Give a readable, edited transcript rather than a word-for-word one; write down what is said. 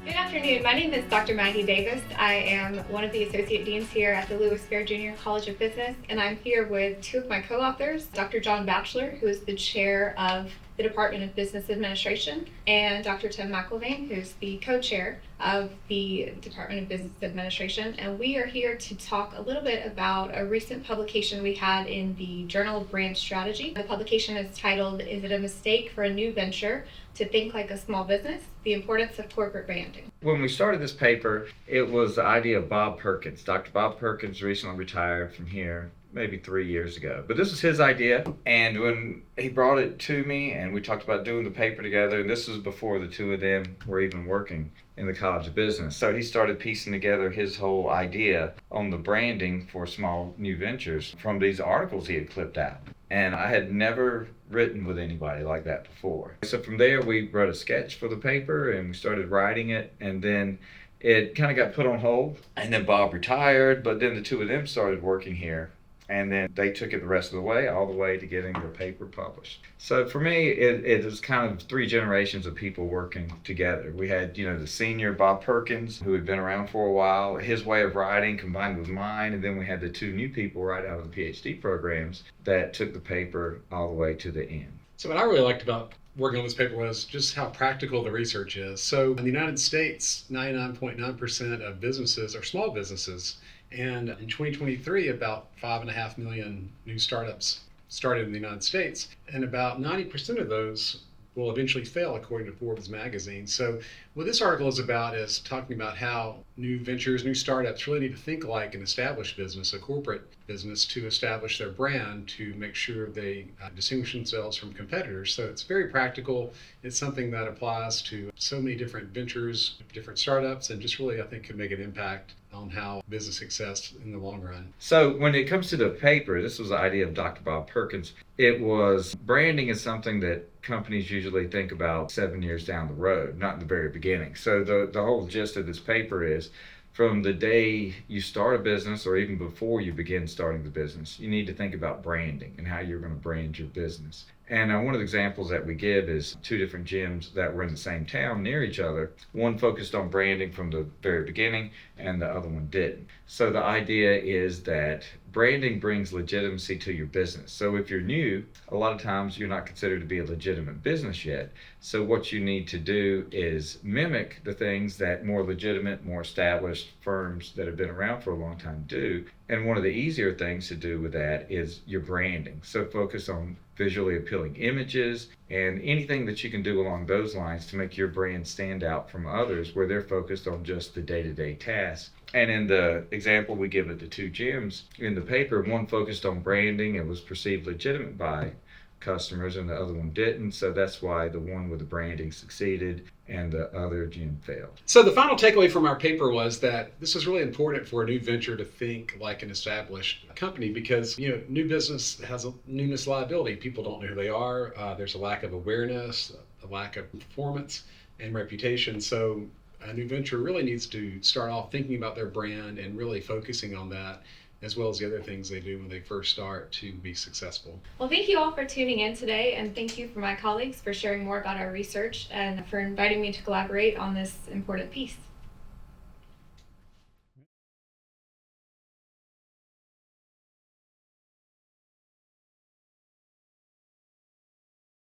Good afternoon. My name is Dr. Maggie Davis. I am one of the associate deans here at the Lewis Fair Junior College of Business, and I'm here with two of my co-authors, Dr. John Batchelor, who is the chair of the Department of Business Administration, and Dr. Tim McIlveene, who's the co-chair of the Department of Business Administration. And we are here to talk a little bit about a recent publication we had in the Journal of Brand Strategy. The publication is titled, "Is It a Mistake for a New Venture to Think Like a Small Business? The Importance of Corporate Branding." When we started this paper, it was the idea of Bob Perkins. Dr. Bob Perkins recently retired from here maybe 3 years ago. But this was his idea, and when he brought it to me and we talked about doing the paper together, and this was before the two of them were even working in the College of Business. So he started piecing together his whole idea on the branding for small new ventures from these articles he had clipped out. And I had never written with anybody like that before. So from there, we wrote a sketch for the paper and we started writing it, and then it kind of got put on hold. And then Bob retired, but then the two of them started working here. And then they took it the rest of the way, all the way to getting the paper published. So for me, it was kind of three generations of people working together. We had, the senior Bob Perkins, who had been around for a while, his way of writing combined with mine, and then we had the two new people right out of the PhD programs that took the paper all the way to the end. So what I really liked about working on this paper was just how practical the research is. So in the United States, 99.9% of businesses are small businesses. And in 2023, about 5.5 million new startups started in the United States. And about 90% of those will eventually fail, according to Forbes magazine. So what this article is about is talking about how new ventures, new startups really need to think like an established business, a corporate business, to establish their brand, to make sure they distinguish themselves from competitors. So it's very practical. It's something that applies to so many different ventures, different startups, and just really, I think, could make an impact on how business success in the long run. So when it comes to the paper, this was the idea of Dr. Bob Perkins. It was branding is something that companies usually think about 7 years down the road, not in the very beginning. So the whole gist of this paper is from the day you start a business or even before you begin starting the business, you need to think about branding and how you're going to brand your business. And one of the examples that we give is two different gyms that were in the same town near each other. One focused on branding from the very beginning and the other one didn't. So the idea is that branding brings legitimacy to your business. So if you're new, a lot of times you're not considered to be a legitimate business yet. So what you need to do is mimic the things that more legitimate, more established firms that have been around for a long time do. And one of the easier things to do with that is your branding. So focus on visually appealing images and anything that you can do along those lines to make your brand stand out from others where they're focused on just the day-to-day tasks. And in the example we give at the two gyms in the paper, one focused on branding and was perceived legitimate by customers and the other one didn't. So that's why the one with the branding succeeded and the other gym failed. So the final takeaway from our paper was that this is really important for a new venture to think like an established company because, new business has a newness liability. People don't know who they are. There's a lack of awareness, a lack of performance and reputation. So a new venture really needs to start off thinking about their brand and really focusing on that, as well as the other things they do when they first start to be successful. Well, thank you all for tuning in today, and thank you for my colleagues for sharing more about our research and for inviting me to collaborate on this important piece.